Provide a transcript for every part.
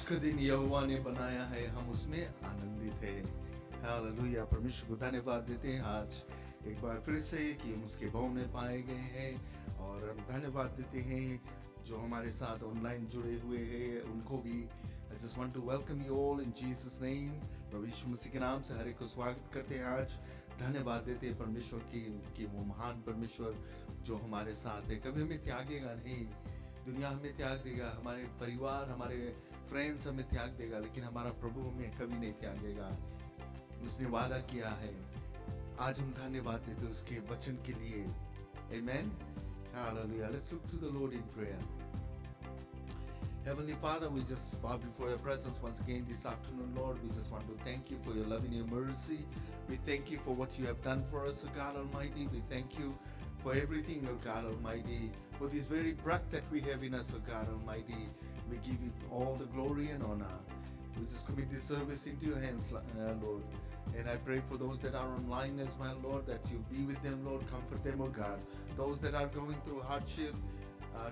का दिन यहोवा ने बनाया है, हम उसमें आनंदित हैं। हालेलुया। परमेश्वर को धन्यवाद देते हैं आज एक बार फिर से कि हम उसके भवन में पाए गए हैं, और हम धन्यवाद देते हैं जो हमारे साथ ऑनलाइन जुड़े हुए हैं उनको भी। I just want to welcome you all in Jesus name। प्रभु यीशु मसीह के नाम से हर एक को स्वागत करते हैं। आज धन्यवाद देते हैं परमेश्वर की कि वो महान परमेश्वर जो हमारे साथ है, कभी हमें त्यागेगा नहीं। दुनिया हमें त्याग देगा, हमारे परिवार, हमारे फ्रेंड्स हमें त्याग देगा, लेकिन हमारा प्रभु हमें कभी नहीं त्यागेगा। उसने वादा किया है। आज हम धन्यवाद देते हैं उसके वचन के लिए। Amen। Hallelujah। Let's look to the Lord in prayer। Heavenly Father, we just bow before your presence once again this afternoon, Lord. We just want to thank you for your love and your mercy. We thank you for what you have done for us, O God Almighty. We thank you for everything, O God Almighty, for this very breath that we have in us, O God Almighty. We give you all the glory and honor. We just commit this service into your hands, Lord. And I pray for those that are online as well, Lord, that you be with them, Lord. Comfort them, O God. Those that are going through hardship,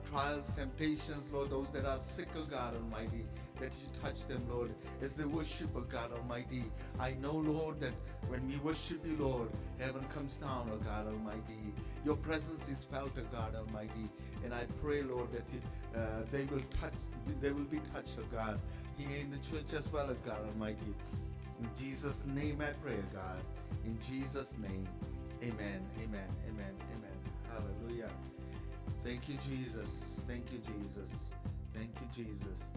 trials, temptations, Lord, those that are sick, O God Almighty, that you touch them, Lord, as they worship, O God Almighty. I know, Lord, that when we worship you, Lord, heaven comes down, O God Almighty. Your presence is felt, O God Almighty. And I pray, Lord, that they will be touched, O God, here in the church as well, O God Almighty. In Jesus' name I pray, O God. In Jesus' name, amen, amen, amen, amen. Hallelujah. Thank you, Jesus. Thank you, Jesus. Thank you, Jesus.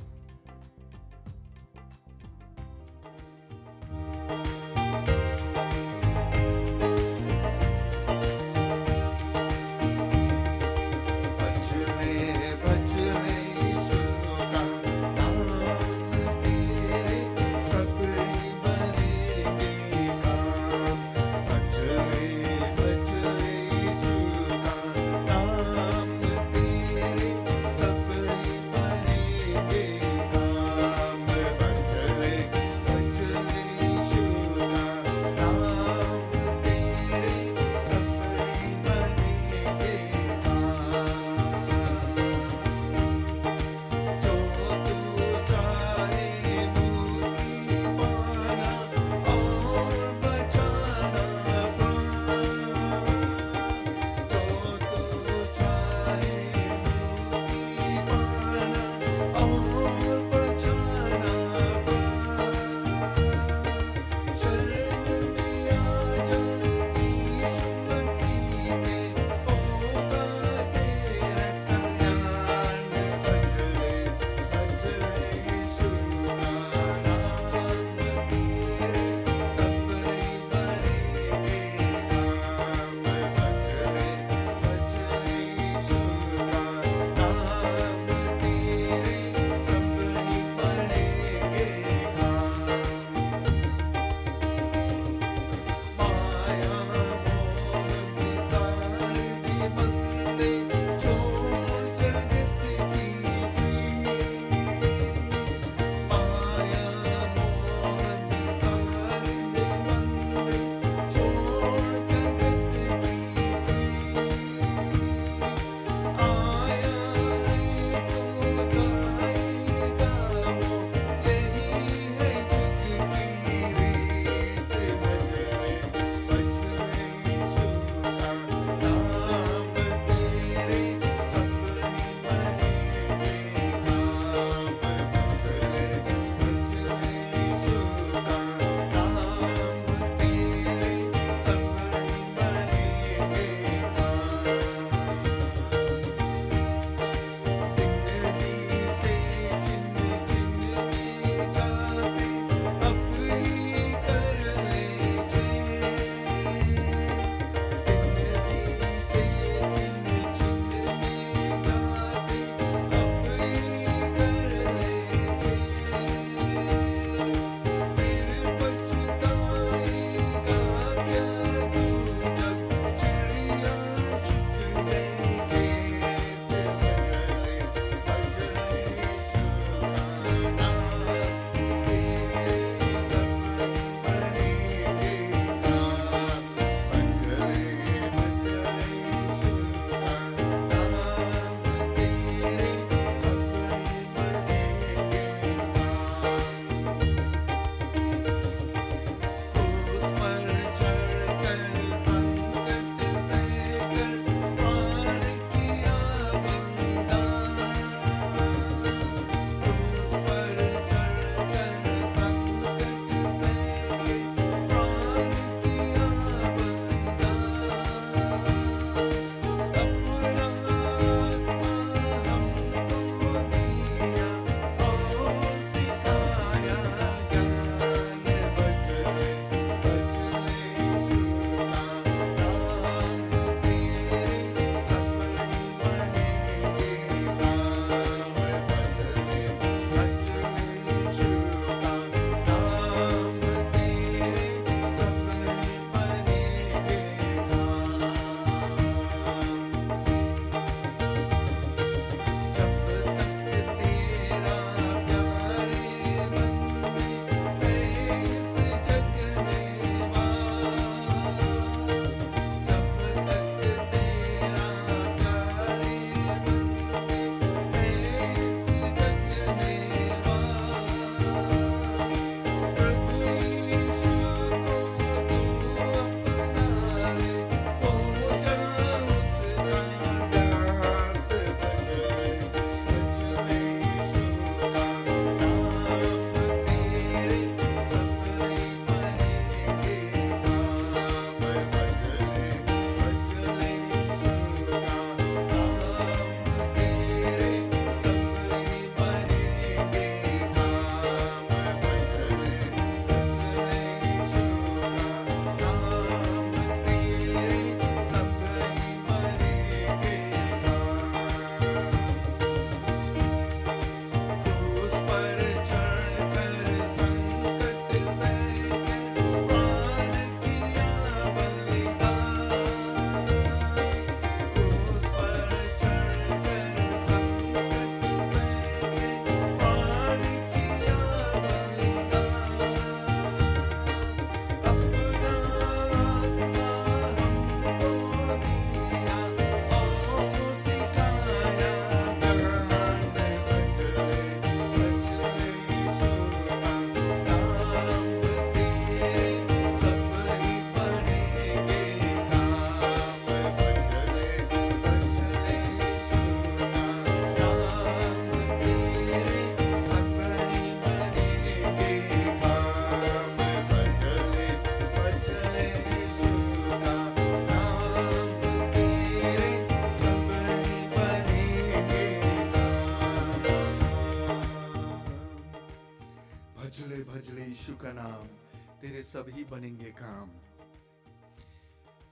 तेरे सभी बनेंगे काम।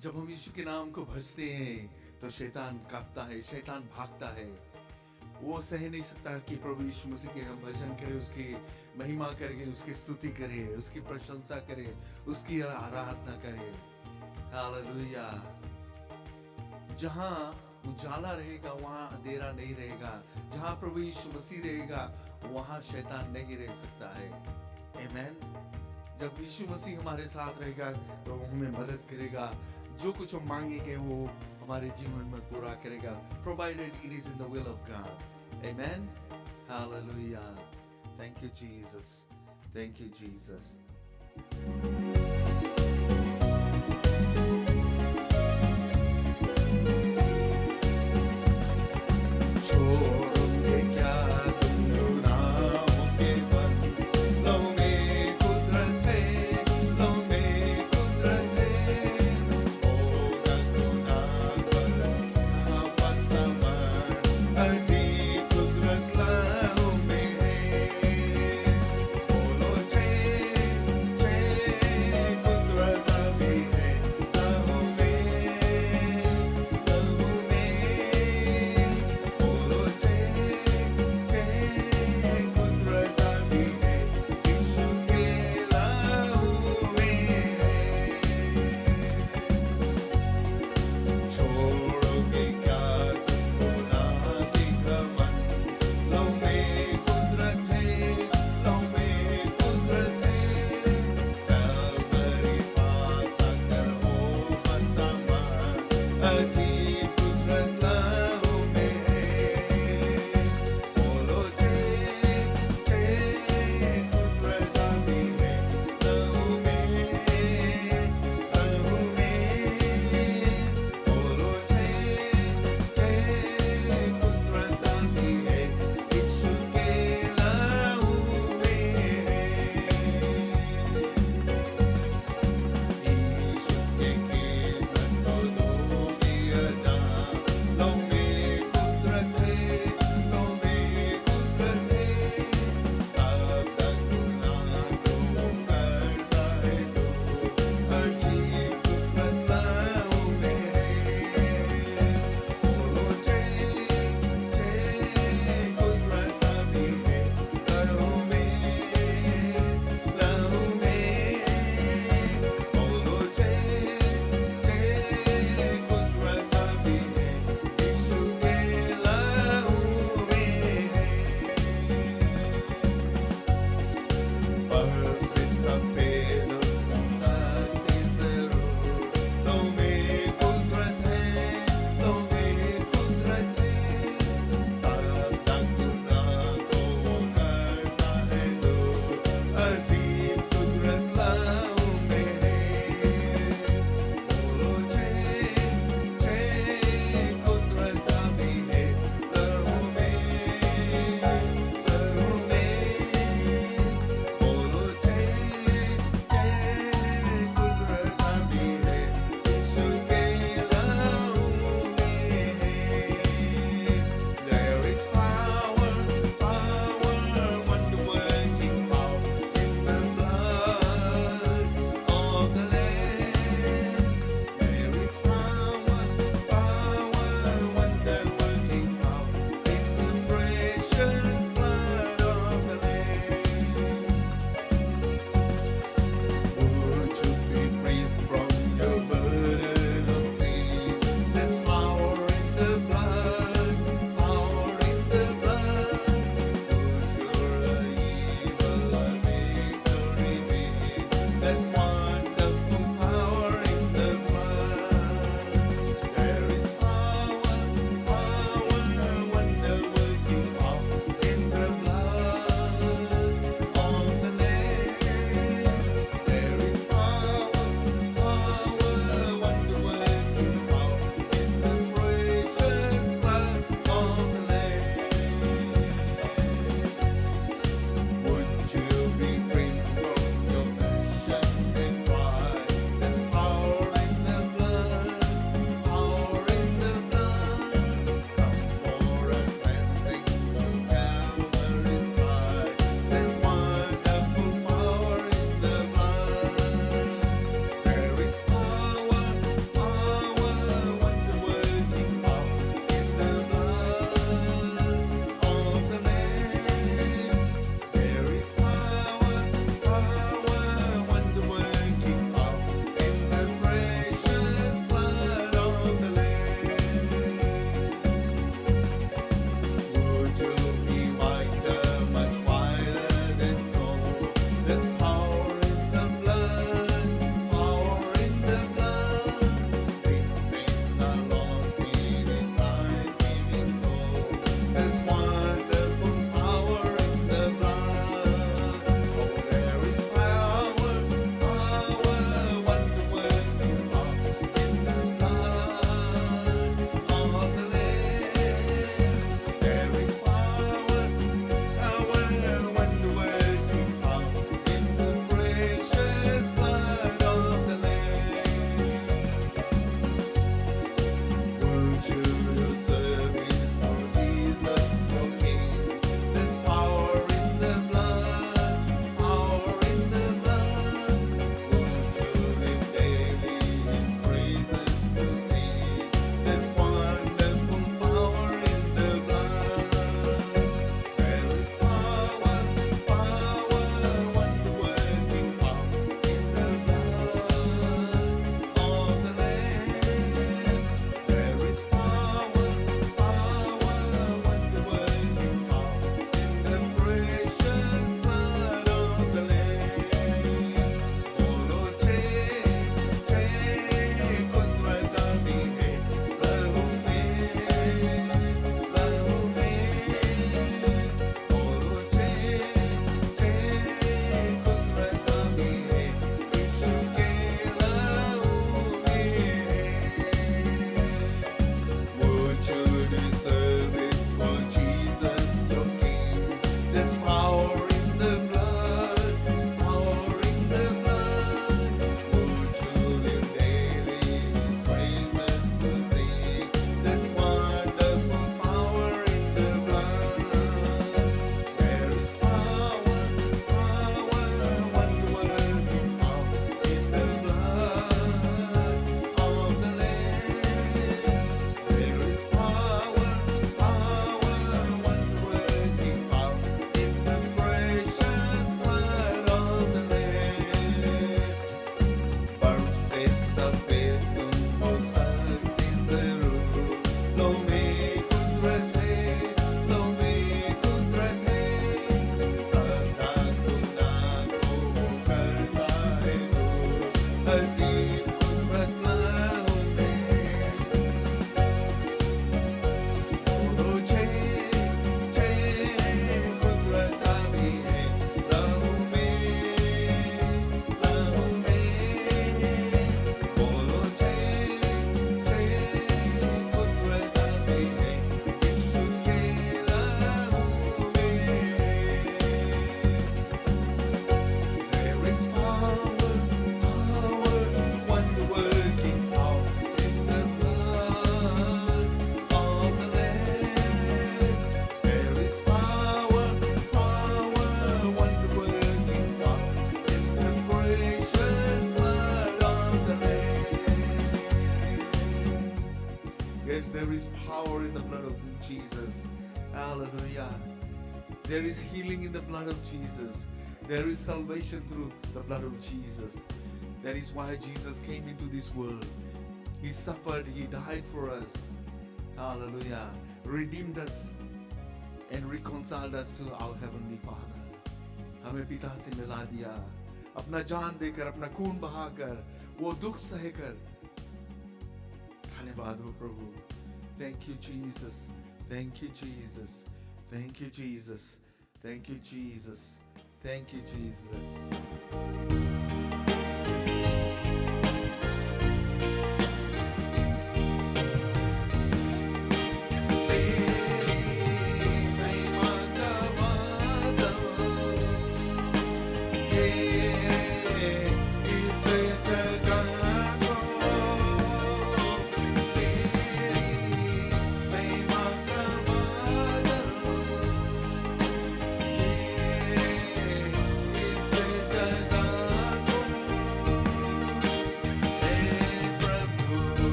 जब हम यीशु के नाम को भजते हैं तो शैतान कांपता है, शैतान भागता है। वो सह नहीं सकता कि प्रभु यीशु मसीह के हम भजन करें, उसकी महिमा करें, उसकी स्तुति करें, उसकी प्रशंसा करें, उसकी आराधना करें। हालेलुया। जहां उजाला रहेगा वहां अंधेरा नहीं रहेगा। जहां प्रभु यीशु मसीह रहेगा वहां शैतान नहीं रह सकता है। आमीन। जब यीशु मसीह हमारे साथ रहेगा तो वो हमें मदद करेगा। जो कुछ हम मांगेंगे वो हमारे जीवन में पूरा करेगा, provided it is in the will of God. Amen. Hallelujah. Thank you, Jesus. Thank you, Jesus. छोड़ोगे क्या तुम गुनाहों के वन, लो में कुदरत है, लो में कुदरत है। होगा गुनाह पर आपका मन, अजीब कुदरत लाओ में है। बोलो जय जय is power in the blood of Jesus. Hallelujah. There is healing in the blood of Jesus. There is salvation through the blood of Jesus. That is why Jesus came into this world. He suffered, He died for us. Hallelujah. Redeemed us and reconciled us to our Heavenly Father. हमें पिता से मिला दिया, अपना जान देकर, अपना खून बहाकर, वो दुख सहकर. धन्यवाद हो प्रभु. Thank you Jesus. Thank you Jesus. Thank you Jesus. Thank you Jesus. Thank you Jesus.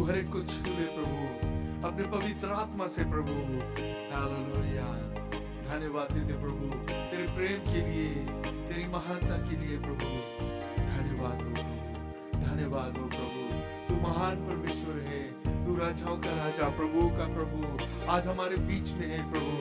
तू हर एक को छू ले प्रभु अपने पवित्र आत्मा से प्रभु। हालेलुया। धन्यवाद देते प्रभु तेरे प्रेम के लिए, तेरी महानता के लिए प्रभु। धन्यवाद हो प्रभु, धन्यवाद हो प्रभु। तू महान परमेश्वर है, तू राजाओं का राजा, प्रभु का प्रभु आज हमारे बीच में है प्रभु।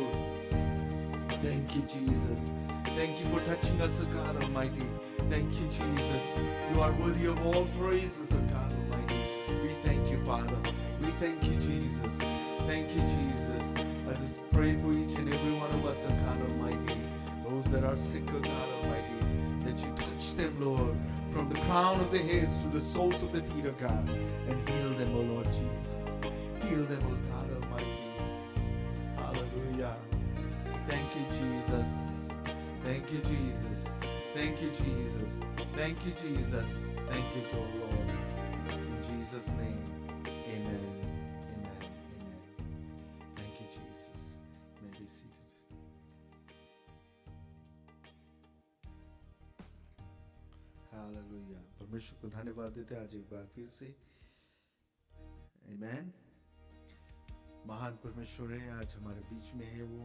Thank you Jesus, thank you for touching us, O God Almighty. Thank you Jesus, you are worthy of all praises, O God Almighty. We thank you Father, we thank you Jesus, thank you Jesus. I just pray for each and every one of us, O God Almighty, those that are sick, O God Almighty, that you touch them Lord, from the crown of their heads to the soles of their feet, O God, and heal them, O Lord Jesus. Heal them, O God Almighty. Hallelujah. Thank you Jesus, thank you Jesus, thank you Jesus, thank you Jesus, thank you to our Lord. In Jesus' name, amen, amen, amen. Thank you Jesus. You may be seated. Hallelujah. परमेश्वर को धन्यवाद देते हैं आज एक बार फिर से। Amen. महान परमेश्वर है, आज हमारे बीच में है, वो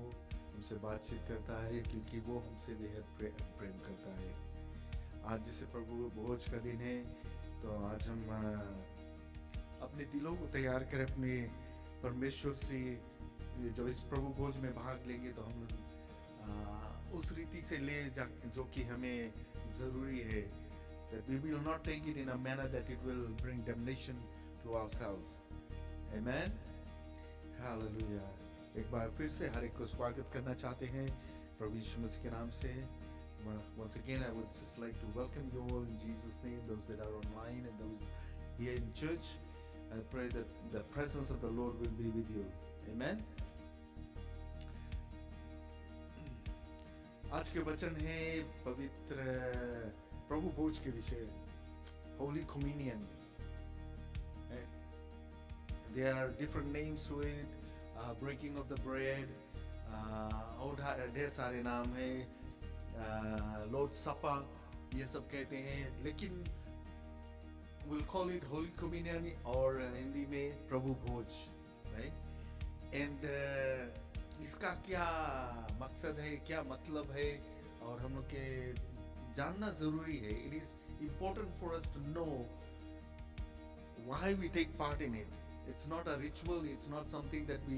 हमसे बातचीत करता है क्योंकि वो हमसे बेहद प्रेम करता है। आज जैसे प्रभु भोज का दिन है तो आज हम अपने दिलों को तैयार करें अपने परमेश्वर से। जब इस प्रभु भोज में भाग लेंगे तो हम उस रीति से ले जो कि हमें ज़रूरी है। That we will not take it in a manner that it will bring damnation to ourselves. Amen. Hallelujah. एक बार फिर से हर एक को स्वागत करना चाहते हैं प्रभु यीशु मसीह के नाम से। Once again, I would just like to welcome you all in Jesus' name, those that are online and those here in church. I pray that the presence of the Lord will be with you. Amen. आज के वचन है पवित्र प्रभु भोज के विषय, Holy Communion. There are different names to it. Breaking of the bread, और ढेर सारे नाम है, Lord Supper, ये सब कहते हैं, लेकिन we'll call it Holy Communion और हिंदी में प्रभु भोज, right? And इसका क्या मकसद है, क्या मतलब है, और हम लोग के जानना ज़रूरी है. It is important for us to know why we take part in it. It's not a ritual, it's not something that we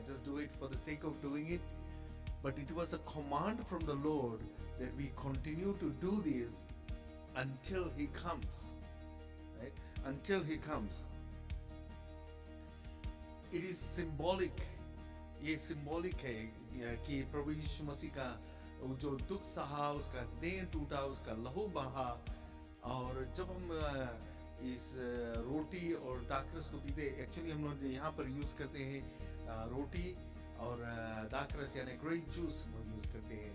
just do it for the sake of doing it, but it was a command from the Lord that we continue to do this until He comes, right? Until He comes. It is symbolic. ये symbolic है कि प्रभु यीशु मसीह का जो दुख सहा, उसका देह टूटा, उसका लहू बहा, और जब हम इस रोटी और दाखरस को पीते, एक्चुअली हम लोग यहाँ पर यूज़ करते हैं रोटी और दाखरस यानी ग्रेप जूस हम यूज़ करते हैं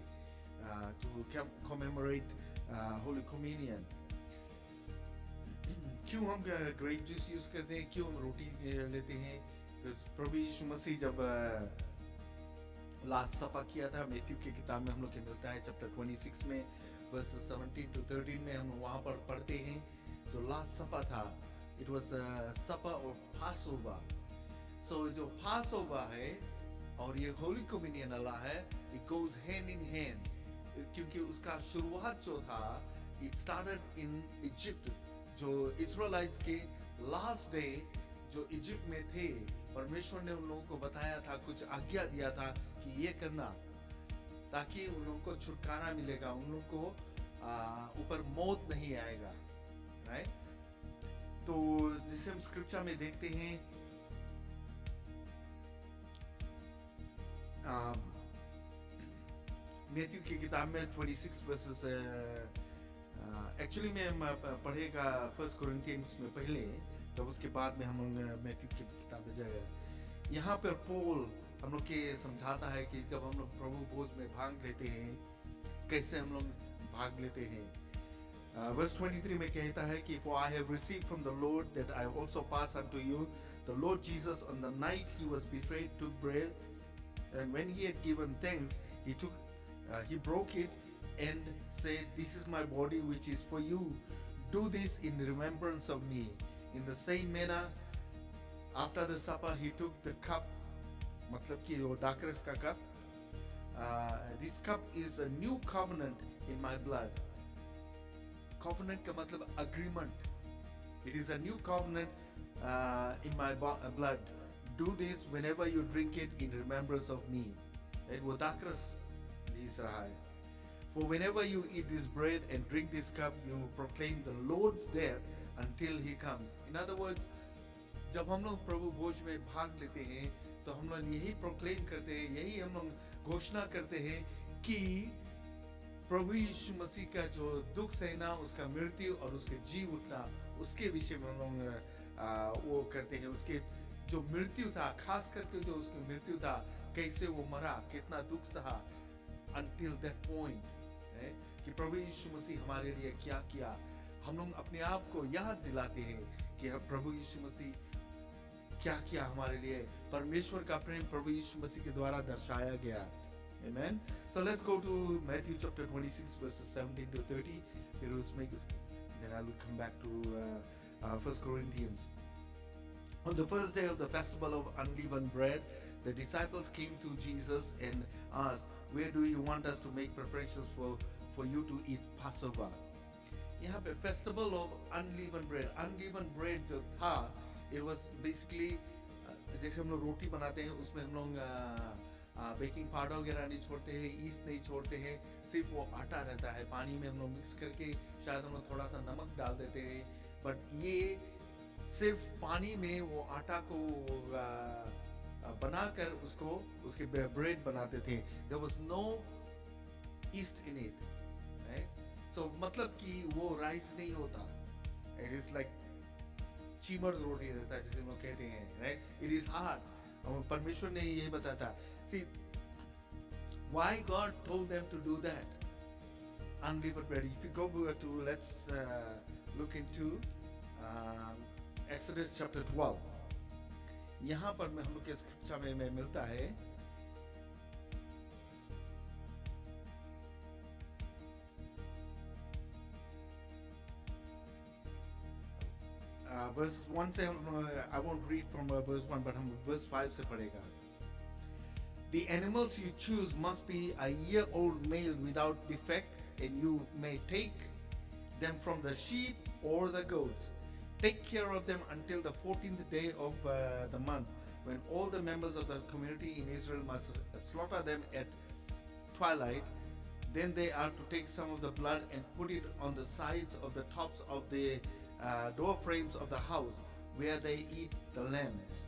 टू कमेमोरेट होली कम्युनियन. क्यों हम ग्रेप जूस यूज़ करते हैं, क्यों हम रोटी लेते हैं? प्रभु यीशु मसीह जब लास्ट सफा किया था, मैथ्यू की किताब में हम लोग के मिलता है चैप्टर 26 में वर्स 17 to 13 में हम वहाँ पर पढ़ते हैं. जो लास्ट सफा था, इट वाज सफा और पास ओवर. सो जो पास ओवर है और ये होली कम्युनियन वाला है, it goes hand in hand, क्योंकि उसका शुरुआत जो था, इट स्टार्टेड इन इजिप्ट. जो इजराइलाइट्स के लास्ट डे जो इजिप्ट में थे, परमेश्वर ने उन लोगों को बताया था, कुछ आज्ञा दिया था कि ये करना, ताकि उन लोगों को छुटकारा मिलेगा, उन लोगों को ऊपर मौत नहीं आएगा, राइट? तो जैसे हम स्क्रिप्चर में देखते हैं, मैथ्यू की किताब में 26 वर्सेस, एक्चुअली मैं पढ़ेगा 1 कोरिन्थियंस में पहले, तब उसके बाद में हम लोग मैथ्यू की किताब में जाएगा. यहाँ पर पॉल हम लोग के समझाता है कि जब हम लोग प्रभु भोज में भाग लेते हैं, कैसे हम लोग भाग लेते हैं. Verse 23 में कहता है कि For I have received from the Lord that I also pass unto you. The Lord Jesus, on the night he was betrayed, took bread, and when he had given thanks, he broke it and said, This is my body which is for you. Do this in remembrance of me. In the same manner, After the supper, he took the cup, मतलब कि वो दाखरस का cup. This cup is a new covenant in my blood. Covenant का मतलब agreement. It is a new covenant in my blood. Do this whenever you drink it in remembrance of me. वो दाखरस इस रहा है. For whenever you eat this bread and drink this cup, you proclaim the Lord's death until He comes. In other words, जब हम लोग प्रभु भोज में भाग लेते हैं, तो हम लोग यही प्रोक्लेम करते हैं, यही हम लोग घोषणा करते हैं कि प्रभु यीशु मसीह का जो दुख सहना, उसका मृत्यु और उसके जी उठना, उसके विषय में हम लोग वो करते हैं. उसके जो मृत्यु था, खास करके जो उसकी मृत्यु था, कैसे वो मरा, कितना दुख सहा, until that point, कि प्रभु यीशु मसीह हमारे लिए क्या किया. हम लोग अपने आप को याद दिलाते हैं कि प्रभु यीशु मसीह क्या किया हमारे लिए. परमेश्वर का प्रेम प्रभु यीशु मसीह के द्वारा दर्शाया गया. Amen. So let's go to Matthew chapter 26 verses 17 to 30. Then I will come back to 1 Corinthians. On the first day of the festival of unleavened bread, the disciples came to Jesus and asked, "Where do you want us to make preparations for you to eat Passover?" यहाँ पे festival of अनलीवन bread. अनलीवन bread जो था, it was basically जैसे हम लोग रोटी बनाते हैं, उसमें हम लोग बेकिंग पाउडर वगैरह नहीं छोड़ते हैं, ईस्ट नहीं छोड़ते हैं, सिर्फ वो आटा रहता है. पानी में हम लोग मिक्स करके शायद हम लोग थोड़ा सा नमक डाल देते हैं, बट ये सिर्फ पानी में वो आटा को बनाकर उसके ब्रेड बनाते थे. There was no yeast in it, right? So मतलब कि वो राइस नहीं होता. It is like चीमर रोटी रहता है, जिसे हम लोग कहते हैं, right? It is hard. और परमेश्वर ने यही बताया था. See, why God told them to do that? Unleavened bread. If you go to, let's look into Exodus chapter 12. यहाँ पर हम लोग के शिक्षा में मिलता है. Verse 1 से I won't read from verse 1, but हम verse 5 से पढ़ेगा. The animals you choose must be a year-old male without defect, and you may take them from the sheep or the goats. Take care of them until the 14th day of the month, when all the members of the community in Israel must slaughter them at twilight. Then they are to take some of the blood and put it on the sides of the tops of the door frames of the house where they eat the lambs.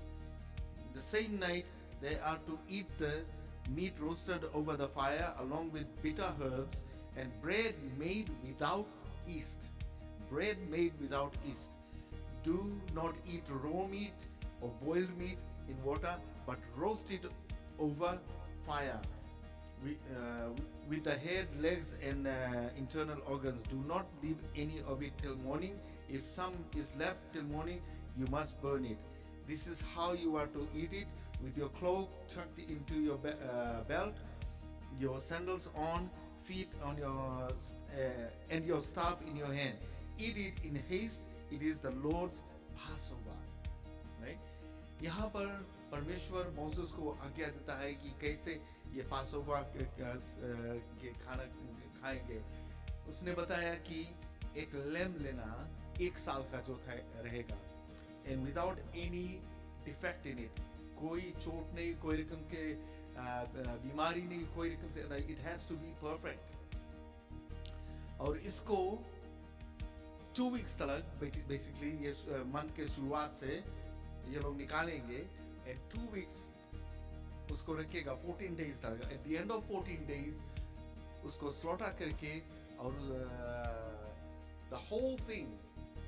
The same night they are to eat the meat roasted over the fire along with bitter herbs and bread made without yeast. Bread made without yeast. Do not eat raw meat or boiled meat in water, but roast it over fire. With the head, legs, and internal organs. Do not leave any of it till morning. If some is left till morning, you must burn it. This is how you are to eat it, with your cloak tucked into your belt, your sandals on, feet on your and your staff in your hand. Eat it in haste. It is the Lord's Passover. Right? यहाँ पर परमेश्वर Moses को आज्ञा देता है कि कैसे ये पासोवर के खाना खाएंगे. उसने बताया कि एक लैम्ब लेना 1 साल का जो रहेगा, and without any defect in it. कोई चोट नहीं, कोई रकम के बीमारी नहीं, कोई रकम से, it has to be perfect. और इसको 2 weeks तक basically ये मंथ के शुरुआत से ये लोग निकालेंगे, and 2 weeks उसको रखेगा 14 days तक. At the end of 14 days उसको slaughter करके और the whole thing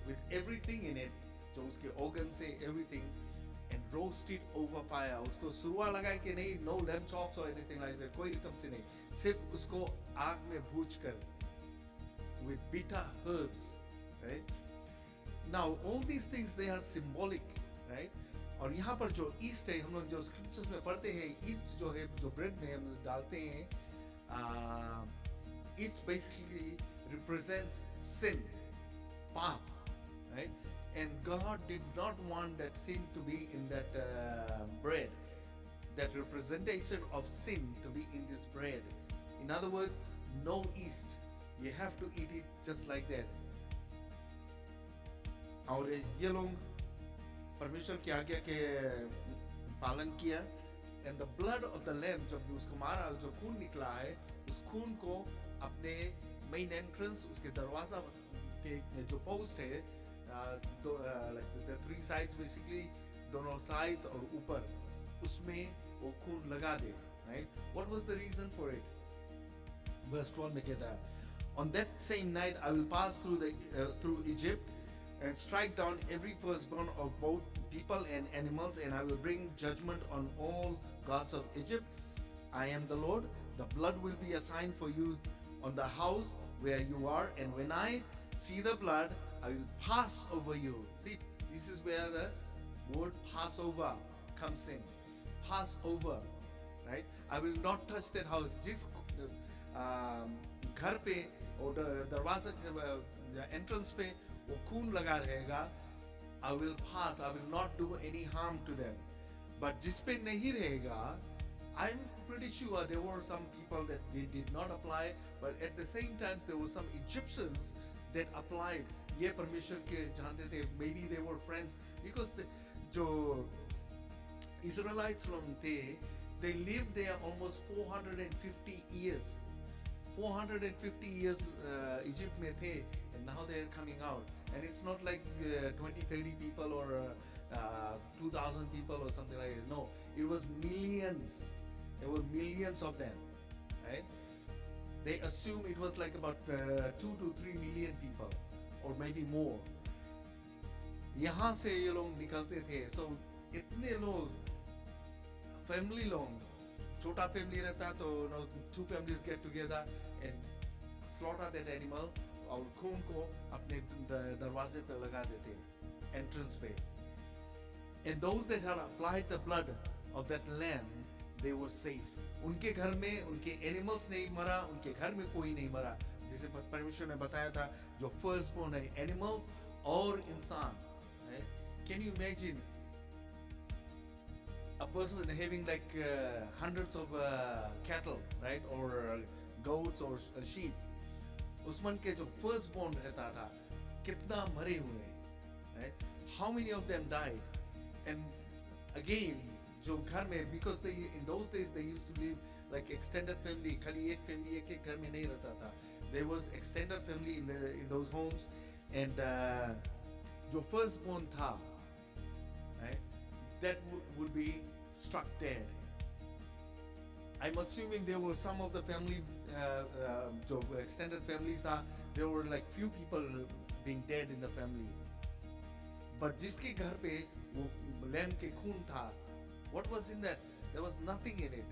with everything in it, जो उसके organ से everything, and roast it over fire. उसको सुरुआ लगाए के नहीं, no lamb chops or anything like that, कोई रकम से नहीं, सिर्फ उसको आग में भूज कर with bitter herbs, right? Now all these things they are symbolic, right? और यहाँ पर जो ईस्ट है, हम लोग जो स्क्रिप्चर्स में पढ़ते हैं, ईस्ट जो है, जो ब्रेड में हम डालते हैं, ईस्ट basically represents sin, पाप, right? And God did not want that sin to be in that bread, that representation of sin to be in this bread. In other words, no yeast. You have to eat it just like that. और ये लोग परमेश्वर की आज्ञा के पालन किया. And the blood of the lamb, जब उसको मारा, जो खून निकला है, उस खून को अपने main entrance, उसके दरवाजा के जो post है, like the three sides basically, दोनों sides और ऊपर, उसमें वो खून लगा दे, right? What was the reason for it? Verse 12 में कहता है, on that same night I will pass through Egypt and strike down every firstborn of both people and animals, and I will bring judgment on all gods of Egypt. I am the Lord. The blood will be a sign for you on the house where you are, and when I see the blood, I will pass over you. See, this is where the word Passover comes in. Passover, right? I will not touch that house. जिस घर पे और दरवाजा entrance पे वो खून लगा रहेगा, I will pass. I will not do any harm to them. But जिस पे नहीं रहेगा, I'm pretty sure there were some people that they did not apply, but at the same time there were some Egyptians that applied. ये परमेश्वर के जानते थे. Maybe they were friends because जो Israelites लोग थे, they lived there almost 450 years. 450 years Egypt में थे, and now they're coming out. And it's not like 20, 30 people or 2,000 people or something like that. No, it was millions. There were millions of them, right? They assume it was like about 2 to 3 million people, or maybe more. यहाँ से ये लोग निकलते थे. So इतने लोग, family लोग, छोटा family रहता तो two families get together and slaughter that animal और खून को अपने दरवाजे पे लगा देते, entrance पे. And those that had applied the blood of that lamb, they were safe. उनके घर में उनके animals नहीं मरा, उनके घर में कोई नहीं मरा. जिसे परमेश्वर ने बताया था, जो firstborn है, animals और इंसान. Can you imagine a person having like hundreds of cattle, right, or goats or sheep? उसमन के जो firstborn रहता था, कितना मरे हुए, right? How many of them died? And again, जो घर में, because they in those days they used to live like extended family. खाली एक family एक घर में नहीं रहता था. There was extended family in those homes, and जो firstborn था, right, that would be struck dead. I'm assuming there were some of the family, जो extended families था, there were like few people being dead in the family. But जिसके घर पे वो lamb के खून था, what was in that? There was nothing in it.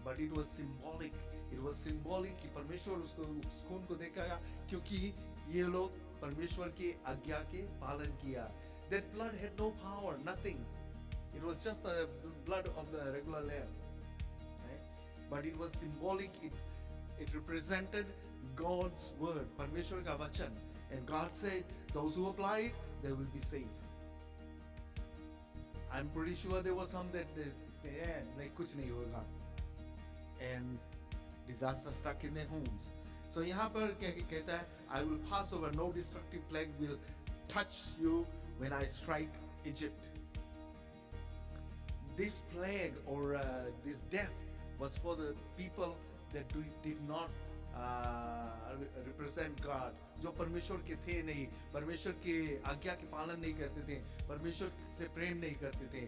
But it was symbolic. It was symbolic कि परमेश्वर उसको उस खून को देखा, क्योंकि ये लोग परमेश्वर की आज्ञा के पालन किया. That blood had no power, nothing. It was just the blood of the regular lamb, right? But it was symbolic. It represented God's word, परमेश्वर का वचन. And God said, those who apply it, they will be safe. I'm pretty sure there was some that like कुछ नहीं होगा, and disaster struck in their homes. So यहाँ पर कहता है, I will pass over, no destructive plague will touch you when I strike Egypt. This plague or this death was for the people that did not represent God, जो परमेश्वर के थे नहीं, परमेश्वर के आज्ञा के पालन नहीं करते थे, परमेश्वर से प्रेम नहीं करते थे.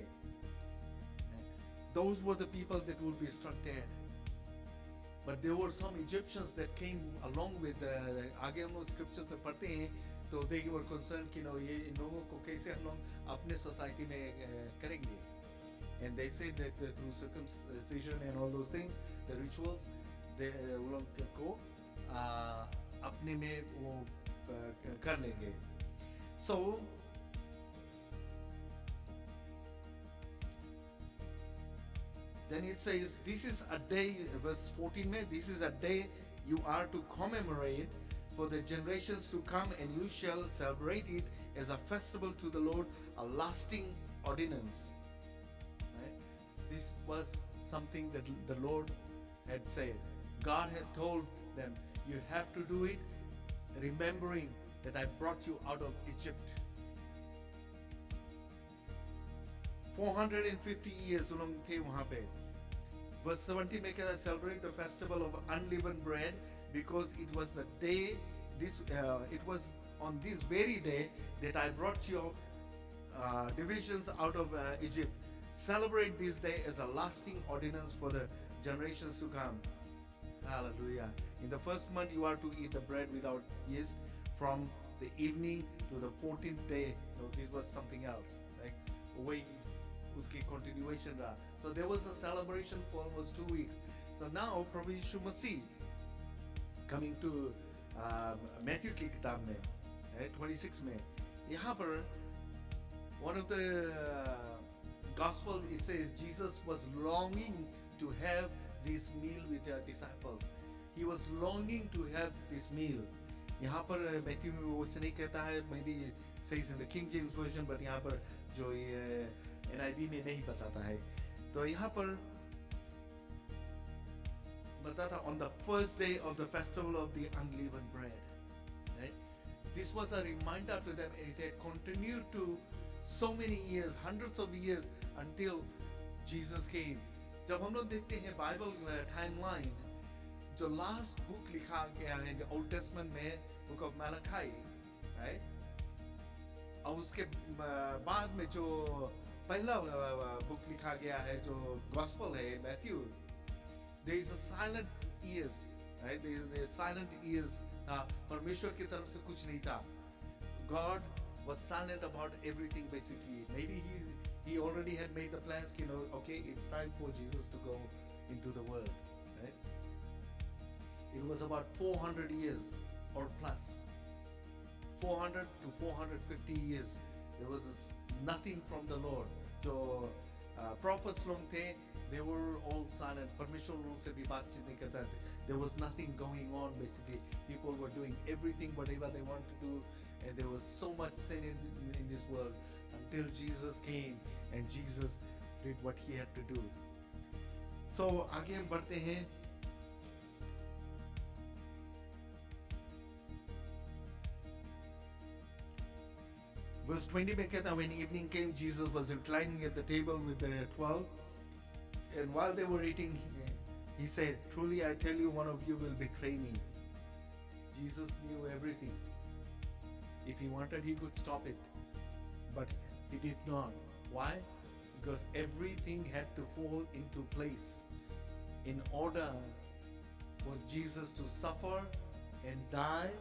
Those were the people that would be struck dead. But there were some Egyptians that came along with आगे हम लोग scriptures में पढ़ते हैं, तो they were concerned कि ये इन लोगों को कैसे हम लोग अपने society में करेंगे. And they said that through circumcision and all those things, the rituals, वो लोग को अपने में वो कर लेंगे. So then it says, this is a day, verse 14 में, this is a day you are to commemorate for the generations to come, and you shall celebrate it as a festival to the Lord, a lasting ordinance. Right? This was something that the Lord had said. God had told them, you have to do it, remembering that I brought you out of Egypt. 450 years उन्होंने थे वहाँ पे. Verse 17 में कहता है, celebrate the festival of unleavened bread, because it was the day, it was on this very day that I brought your divisions out of Egypt. Celebrate this day as a lasting ordinance for the generations to come. Hallelujah. In the first month you are to eat the bread without yeast from the evening to the 14th day. So this was something else. Like wait, uski continuation raha. So there was a celebration for almost 2 weeks. So now Prabhu Yishu Masih coming to Matthew की किताब में 26 में यहाँ पर one of the gospel, it says Jesus was longing to have this meal with their disciples. He was longing to have this meal. यहाँ पर Matthew में वो नहीं कहता है, maybe it says in the King James version, but यहाँ पर जो ये NIV में नहीं बताता है. तो यहाँ पर बताता on the first day of the festival of the unleavened bread. Right? This was a reminder to them. It had continued to so many years, hundreds of years until Jesus came. जब हम लोग देखते हैं Bible timeline, जो last book लिखा गया है old testament में, बुक ऑफ मैलाकी, राइट? और उसके बाद में जो पहला बुक लिखा गया है जो गॉस्पेल है Matthew, there is a silent ears, right? There is silent ears. परमेश्वर की तरफ से कुछ नहीं था. God was silent about everything basically. Maybe he already had made the plans, you know, okay, it's time for Jesus to go into the world, right? It was about 400 years or plus. 400 to 450 years. There was nothing from the Lord. जो prophets लोग थे, they were all silent. परमेश्वर लोगों से भी बातचीत नहीं करता थे. There was nothing going on basically. People were doing everything whatever they wanted to do, and there was so much sin in this world until Jesus came and Jesus did what he had to do. So आगे हम बढ़ते हैं. Verse 20 में कहता है, when evening came, Jesus was reclining at the table with the 12, and while they were eating, he said, truly I tell you, one of you will betray me. Jesus knew everything. If he wanted, he could stop it, but he did not. Why? Because everything had to fall into place in order for Jesus to suffer and die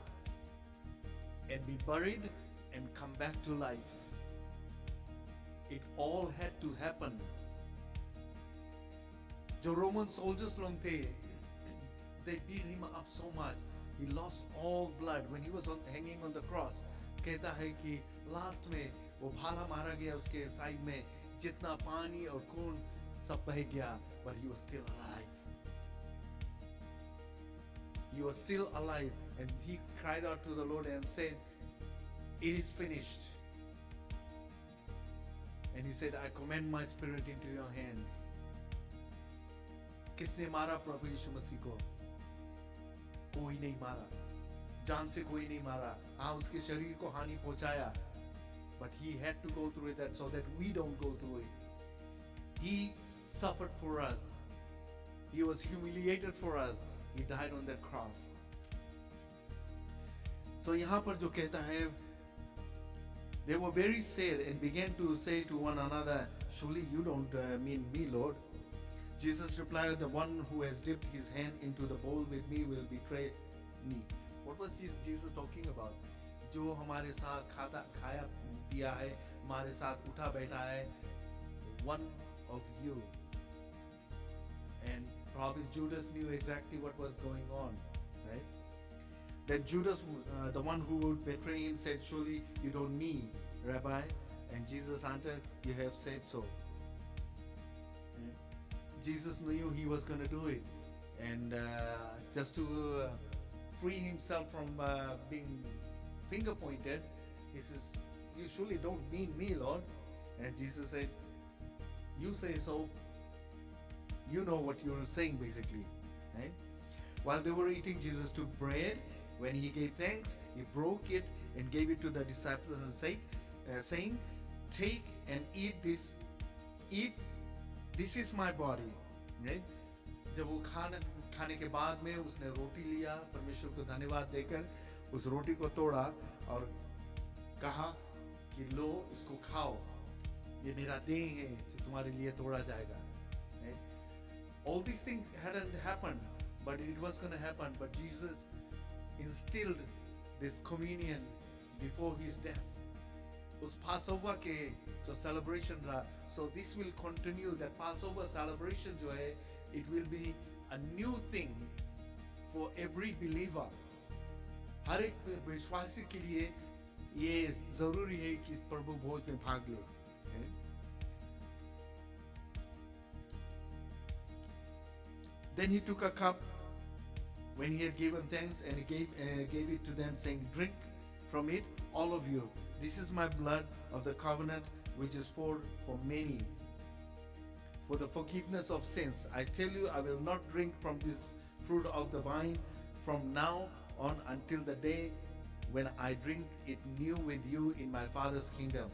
and be buried and come back to life. It all had to happen. The Roman soldiers long थे, they beat him up so much. He lost all blood when he was hanging on the cross. कहता है कि last में वो भाला मारा गया उसके साइड में, जितना पानी और खून सब बह गया, but he was still alive. He was still alive, and he cried out to the Lord and said, it is finished. And he said, I commend my spirit into your hands. किसने मारा प्रभु यीशु मसीह को? कोई नहीं मारा. जान से कोई नहीं मारा. हाँ, उसके शरीर को हानि पहुंचाया, but he had to go through that so that we don't go through it. He suffered for us. He was humiliated for us. He died on that cross. So यहाँ पर जो कहता है, they were very sad and began to say to one another, surely you don't mean me, Lord. Jesus replied, the one who has dipped his hand into the bowl with me will betray me. What was Jesus talking about? जो हमारे साथ खाया पिया है, हमारे साथ उठा बैठा है, one of you. And probably Judas knew exactly what was going on, right? Then Judas, the one who would betray him, said, surely you don't mean, Rabbi. And Jesus answered, you have said so. Jesus knew he was going to do it, and just to free himself from being finger pointed, he says, you surely don't mean me, Lord. And Jesus said, you say so. You know what you're saying, basically. Right? While they were eating, Jesus took bread. When he gave thanks, he broke it and gave it to the disciples and saying, take and eat this. Eat, this is my body. Right? जब वो खाने के बाद में उसने रोटी लिया, परमेश्वर को धन्यवाद देकर उस रोटी को तोड़ा और कहा कि लो इसको खाओ, ये मेरा देह है जो तुम्हारे लिए तोड़ा जाएगा. All these things hadn't happened, but it was going to happen. But Jesus instilled this communion before his death. उस Passover के जो celebration रहा, so this will continue. That Passover celebration जो है, it will be a new thing for every believer. हर एक विश्वासी के लिए ये जरूरी है कि प्रभु भोज में भाग ले. Then he took a cup when he had given thanks, and he gave it to them, saying, drink from it, all of you. This is my blood of the covenant, which is poured for many for the forgiveness of sins. I tell you, I will not drink from this fruit of the vine from now on until the day when I drink it new with you in my Father's kingdom.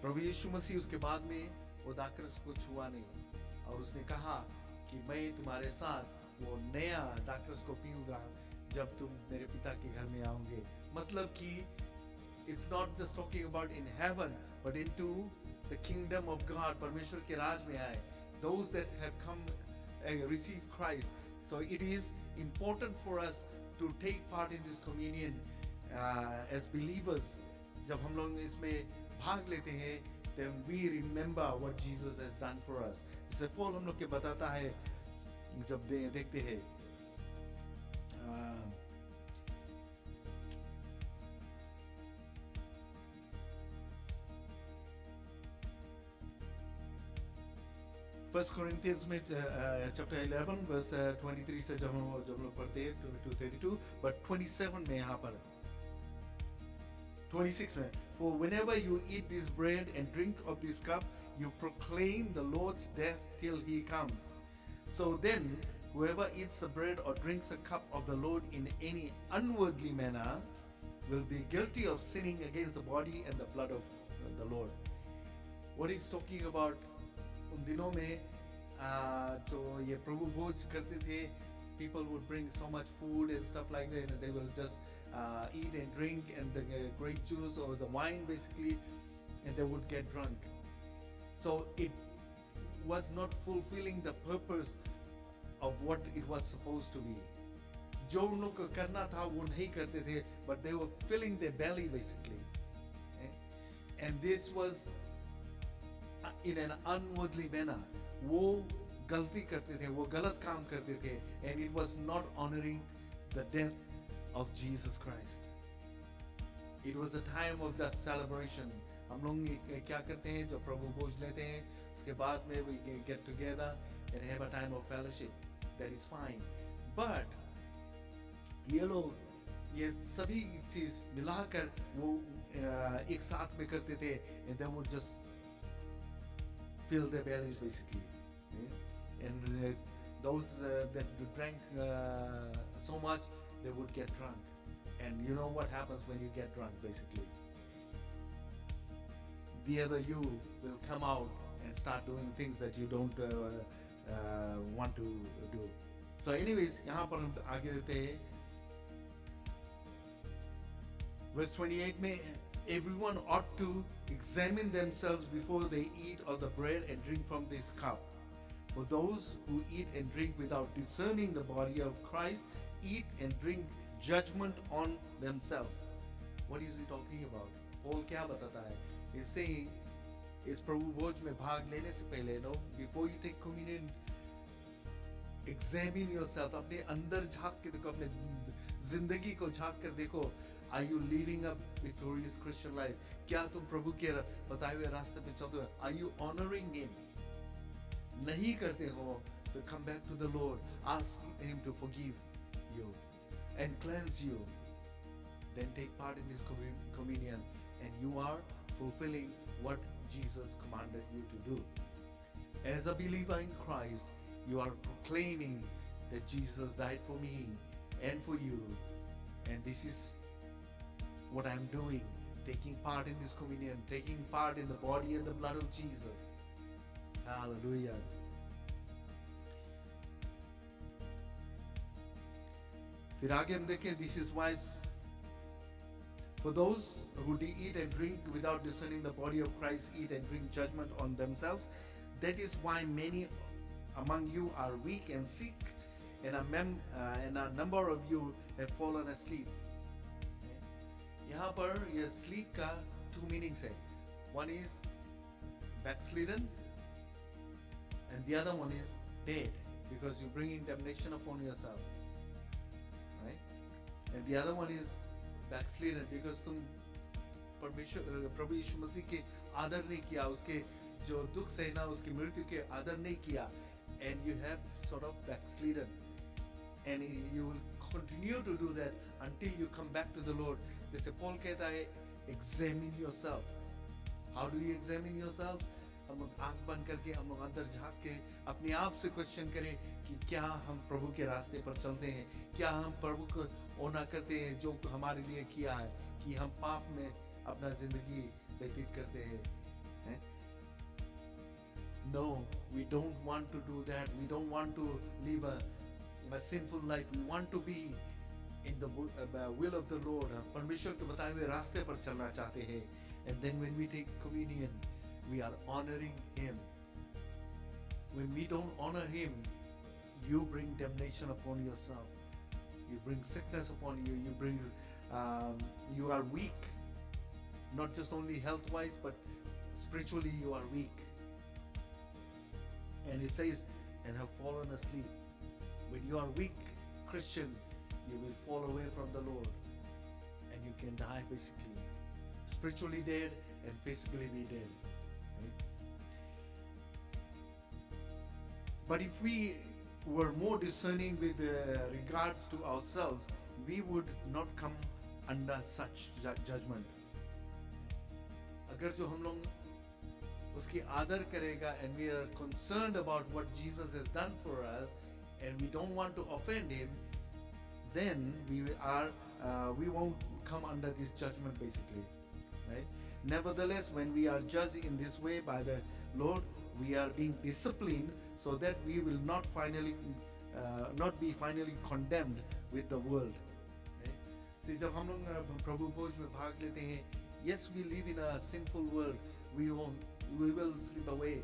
प्रभु यीशु मसीह उसके बाद में वो दाखरस को छुआ नहीं और उसने कहा कि मैं तुम्हारे साथ वो नया दाखरस को पीऊंगा जब तुम मेरे पिता के घर में आओगे. मतलब कि it's not just talking about in heaven, but into the kingdom of God. परमेश्वर के राज में आए. Those that have come receive Christ. So it is important for us to take part in this communion as believers. जब हम लोग इसमें भाग लेते हैं, then we remember what Jesus has done for us. जैसे पौल हम लोग के बताता है जब देखते हैं First Corinthians में chapter 11 verse 23 से जब हम लोग पढ़ते हैं to 32, but 27 में यहाँ पर 26 में, for whenever you eat this bread and drink of this cup, you proclaim the Lord's death till he comes. So then, whoever eats the bread or drinks a cup of the Lord in any unworthy manner will be guilty of sinning against the body and the blood of the Lord. What he's talking about, उन दिनों में जो ये प्रभु भोज करते थे, people would bring so much food and stuff like that, and they will just eat and drink and the grape juice or the wine basically, and they would get drunk. So it was not fulfilling the purpose of what it was supposed to be. जो उन लोग को करना था वो नहीं करते थे, but they were filling their belly basically. And this was in an unworldly manner. वो गलती करते थे, वो गलत काम करते थे, and it was not honoring the death of Jesus Christ. It was a time of the celebration. हम लोग क्या करते हैं जब प्रभु भोज लेते हैं, उसके बाद में we get together and have a time of fellowship. That is fine. But ये लोग ये सभी चीज मिलाकर वो एक साथ में करते थे, and they would just fill their bellies basically. And those that drank so much, they would get drunk. And you know what happens when you get drunk basically? The other you will come out and start doing things that you don't want to do. So anyways, यहाँ पर हम आगे देते हैं verse 28 में, everyone ought to examine themselves before they eat of the bread and drink from this cup. For those who eat and drink without discerning the body of Christ eat and drink judgment on themselves. What is he talking about? Paul क्या बताता है? He's saying इस प्रभु भोज में भाग लेने से पहले, no, before you take communion, examine yourself. अपने अंदर झांक के देखो, अपने जिंदगी को झांक कर देखो. Are you living a victorious Christian life? क्या तुम प्रभु के बताए हुए रास्ते पे चलते हो? Are you honoring him? नहीं करते हो तो come back to the Lord. Ask him to forgive you and cleanse you. then take part in this communion, and you are fulfilling what Jesus commanded you to do. As a believer in Christ, you are proclaiming that Jesus died for me and for you, and this is what I'm doing, taking part in this communion, taking part in the body and the blood of Jesus. Hallelujah. फिर आगे हम देखें, this is why for those who eat and drink without discerning the body of Christ eat and drink judgment on themselves. That is why many among you are weak and sick, and a number of you have fallen asleep. यहाँ पर ये sleep का two meanings है. One is backslidden, and the other one is dead, because you bring in damnation upon yourself, right? And the other one is backslidden because तुम परमेश्वर प्रभु यीशु मसीह के आदर नहीं किया, उसके जो दुख सहना, उसकी मृत्यु के आदर नहीं किया, and you have sort of backslidden, and you will continue to do that until you come back to the Lord. जैसे पॉल कहता है, examine yourself. How do you examine yourself? हम लोग आंख बंद करके, हम लोग अंदर झांक के अपने आप से क्वेश्चन करें कि क्या हम प्रभु के रास्ते पर चलते हैं, क्या हम प्रभु को ओना करते हैं जो हमारे लिए किया है, कि हम पाप में अपना जिंदगी व्यतीत करते हैं. No, we don't want to do that. We don't want to live a sinful life. We want to be in the will of the Lord. परमेश्वर के बताए हुए रास्ते पर चलना चाहते हैं. And then when we take communion, we are honoring Him. When we don't honor Him, you bring damnation upon yourself. You bring sickness upon you. You bring, you are weak. Not just only health-wise, but spiritually you are weak. And it says, and have fallen asleep. When you are weak, Christian, you will fall away from the Lord, and you can die basically. Spiritually dead and physically be dead. Right? But if we were more discerning with regards to ourselves, we would not come under such judgment. अगर जो हम लोग उसकी आदर करेगा, and we are concerned about what Jesus has done for us, and we don't want to offend Him, then we won't come under this judgment basically, right? Nevertheless, when we are judged in this way by the Lord, we are being disciplined so that we will not be finally condemned with the world. Right? So जब हम लोग प्रभु भोज में भाग लेते हैं, yes, we live in a sinful world. We will slip away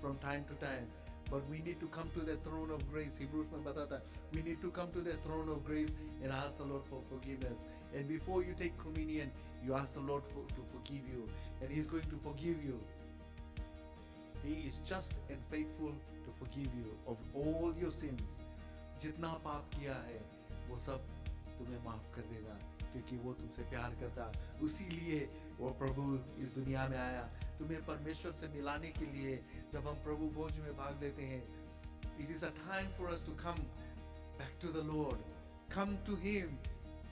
from time to time, but we need to come to the throne of grace. Hebrews में बताता है, we need to come to the throne of grace and ask the Lord for forgiveness. And before you take communion, you ask the Lord to forgive you, and He's going to forgive you. He is just and faithful to forgive you of all your sins. जितना पाप किया है, वो सब तुम्हें माफ कर देगा, क्योंकि वो तुमसे प्यार करता. उसी लिए वो प्रभु इस दुनिया में आया, तुम्हें परमेश्वर से मिलाने के लिए. जब हम प्रभु भोज में भाग लेते हैं, it is a time for us to come back to the Lord, come to Him.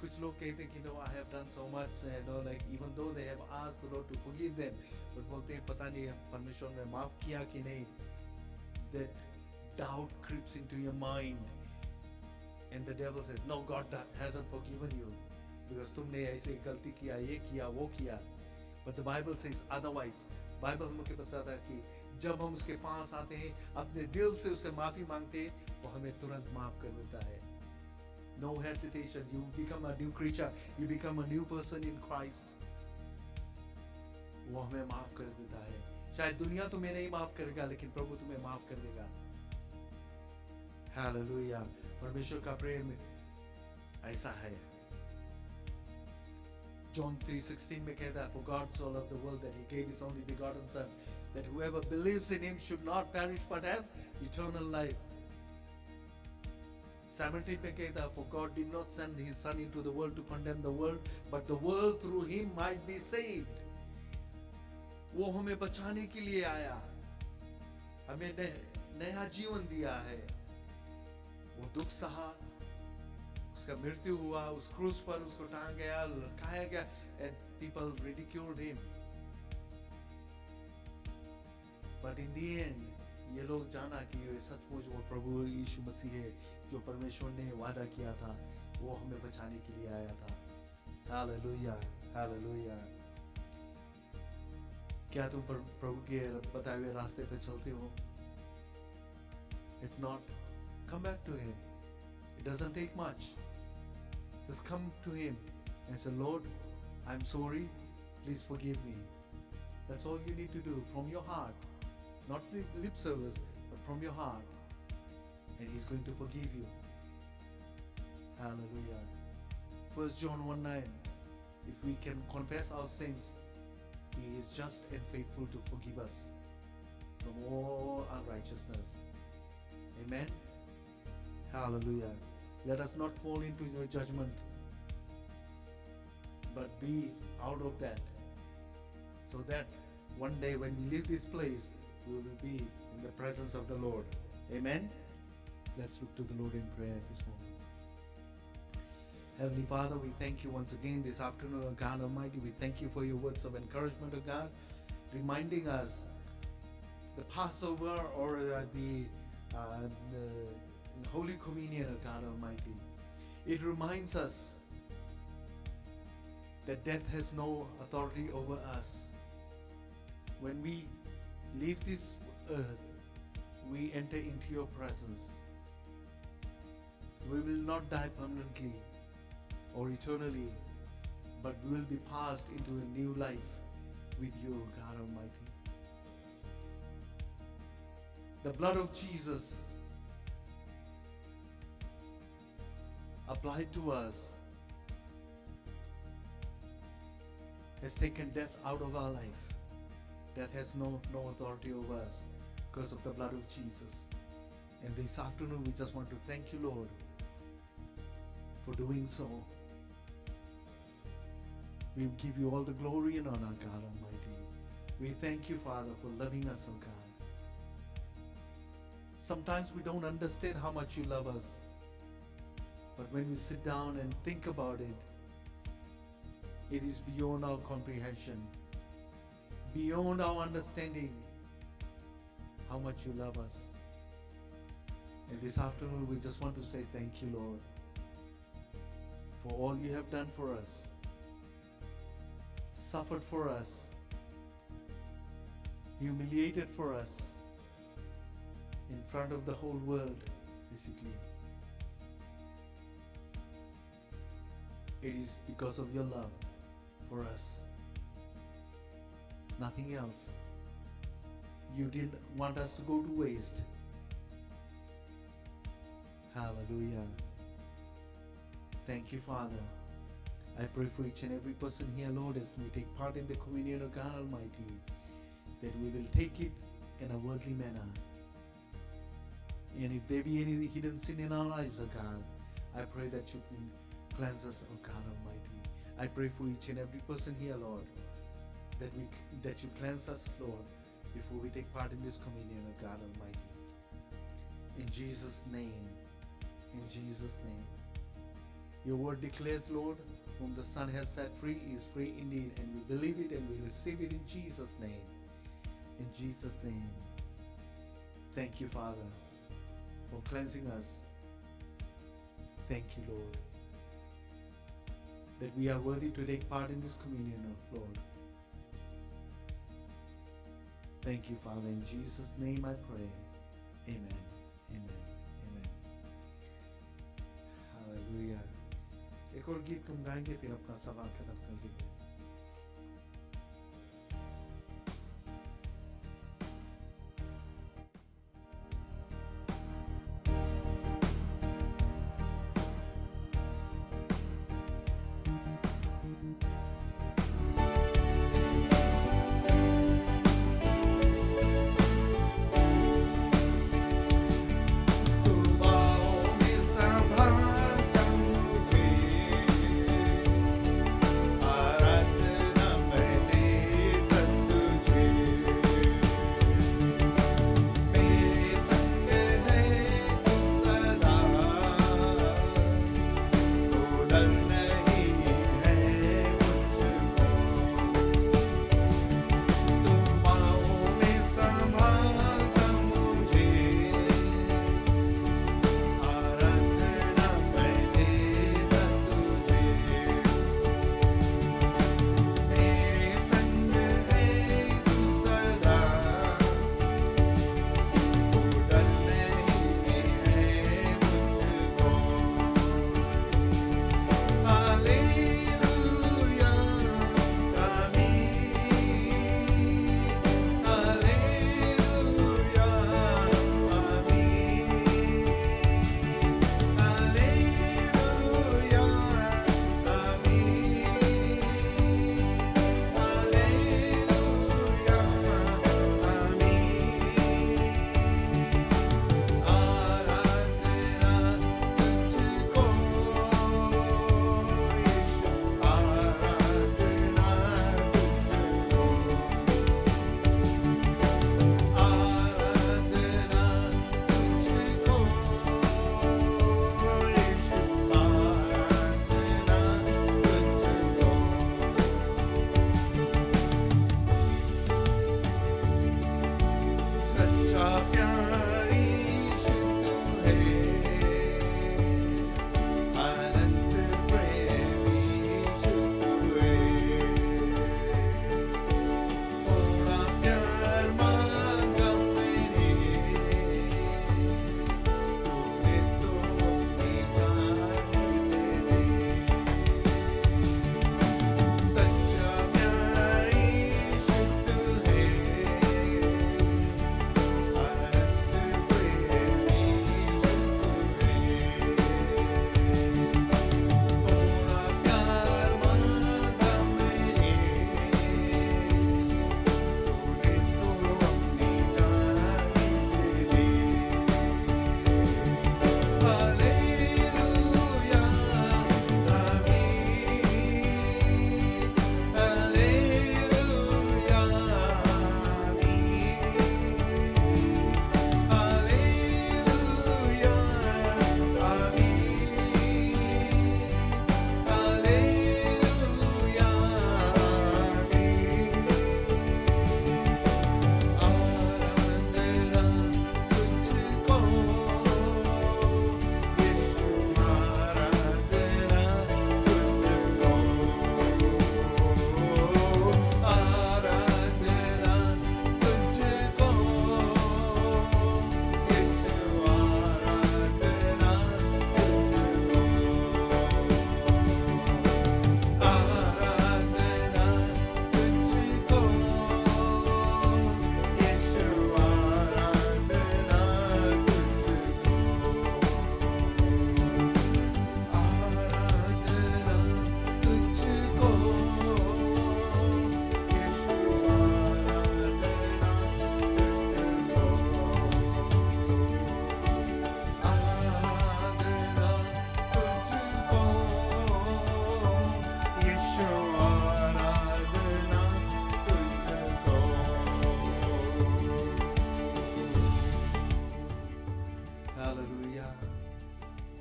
कुछ लोग कहते हैं कि no, I have done so much, like even though they have asked the Lord to forgive them, but बोलते हैं पता नहीं परमेश्वर ने माफ किया कि नहीं. That doubt creeps into your mind, and the devil says, no, God hasn't forgiven you because तुमने ऐसे गलती किया, ये किया, वो किया. But the Bible says otherwise. Bible हमको बताता है कि जब हम उसके पास आते हैं, अपने दिल से उससे माफी मांगते हैं, वो हमें तुरंत माफ कर देता है. No hesitation. You become a new creature. You become a new person in Christ. वो हमें माफ कर देता है. शायद दुनिया तुम्हें नहीं माफ करेगा, लेकिन प्रभु तुम्हें माफ कर देगा. Hallelujah. परमेश्वर का प्रेम ऐसा है. John 3:16 में कहता है, for God so loved the world that He gave His only begotten Son, that whoever believes in Him should not perish but have eternal life. 17 में कहता है, for God did not send His Son into the world to condemn the world, but the world through Him might be saved. वो हमें बचाने के लिए आया, हमें नया जीवन दिया है. वो दुख सहा, उसका मृत्यु हुआ, उस क्रूस पर उसको टांगा गया, लटकाया गया, and people ridiculed him. But in the end, ये लोग जाना कि ये सचमुच वो प्रभु यीशु मसीह है जो परमेश्वर ने वादा किया था, वो हमें बचाने के लिए आया था. Hallelujah, hallelujah. क्या तुम प्रभु के बताए हुए रास्ते पे चलते हो? If not, come back to him. It doesn't take much. Just come to him and say, Lord, I'm sorry. Please forgive me. That's all you need to do from your heart. Not the lip service, but from your heart. And he's going to forgive you. Hallelujah. 1 John 1:9. If we can confess our sins, he is just and faithful to forgive us from all unrighteousness. Amen. Hallelujah. Let us not fall into your judgment, but be out of that, so that one day when we leave this place, we will be in the presence of the Lord. Amen. Let's look to the Lord in prayer this moment. Heavenly Father, we thank you once again this afternoon, O God Almighty. We thank you for your words of encouragement, O God, reminding us the Passover or the Holy Communion, O God Almighty. It reminds us that death has no authority over us. When we leave this earth, we enter into your presence. We will not die permanently or eternally, but we will be passed into a new life with you, God Almighty. The blood of Jesus applied to us has taken death out of our life. Death has no authority over us because of the blood of Jesus. And this afternoon we just want to thank you, Lord, for doing so. We give you all the glory and honor, God Almighty. We thank you, Father, for loving us, oh God. Sometimes we don't understand how much you love us. But when we sit down and think about it, it is beyond our comprehension, beyond our understanding how much you love us. And this afternoon we just want to say thank you, Lord, for all you have done for us, suffered for us, humiliated for us in front of the whole world, basically. It is because of your love for us. Nothing else. You didn't want us to go to waste. Hallelujah. Thank you, Father. I pray for each and every person here, Lord, as we take part in the communion of God Almighty, that we will take it in a worldly manner. And if there be any hidden sin in our lives, oh God, I pray that you can cleanse us, oh God Almighty. I pray for each and every person here, Lord, that you cleanse us, Lord, before we take part in this communion, oh God Almighty. In Jesus' name, in Jesus' name. Your word declares, Lord, whom the Son has set free is free indeed, and we believe it and we receive it in Jesus' name. In Jesus' name. Thank you, Father, for cleansing us. Thank you, Lord, that we are worthy to take part in this communion, oh Lord. Thank you, Father. In Jesus' name I pray. Amen. Amen. Amen. Hallelujah. एक और गीत हम गाएंगे, फिर अपना सवाल खत्म कर देंगे. Ara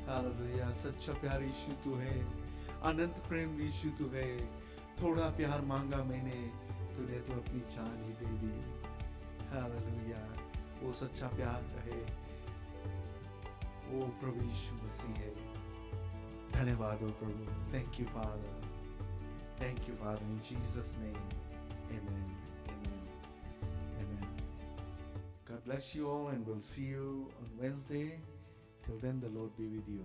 hallelujah. सच्चा प्यार यीशु तू है, अनंत प्रेम यीशु तू है। थोड़ा प्यार मांगा मैंने, तूने तो अपनी जान ही दे दी। हालेलुया। वो सच्चा प्यार है, वो प्रभु यीशु मसीह है। धन्यवाद हो प्रभु। Thank you father, thank you father, in Jesus name, amen, amen, amen. God bless you all, and we'll see you on Wednesday. Till then, the Lord be with you.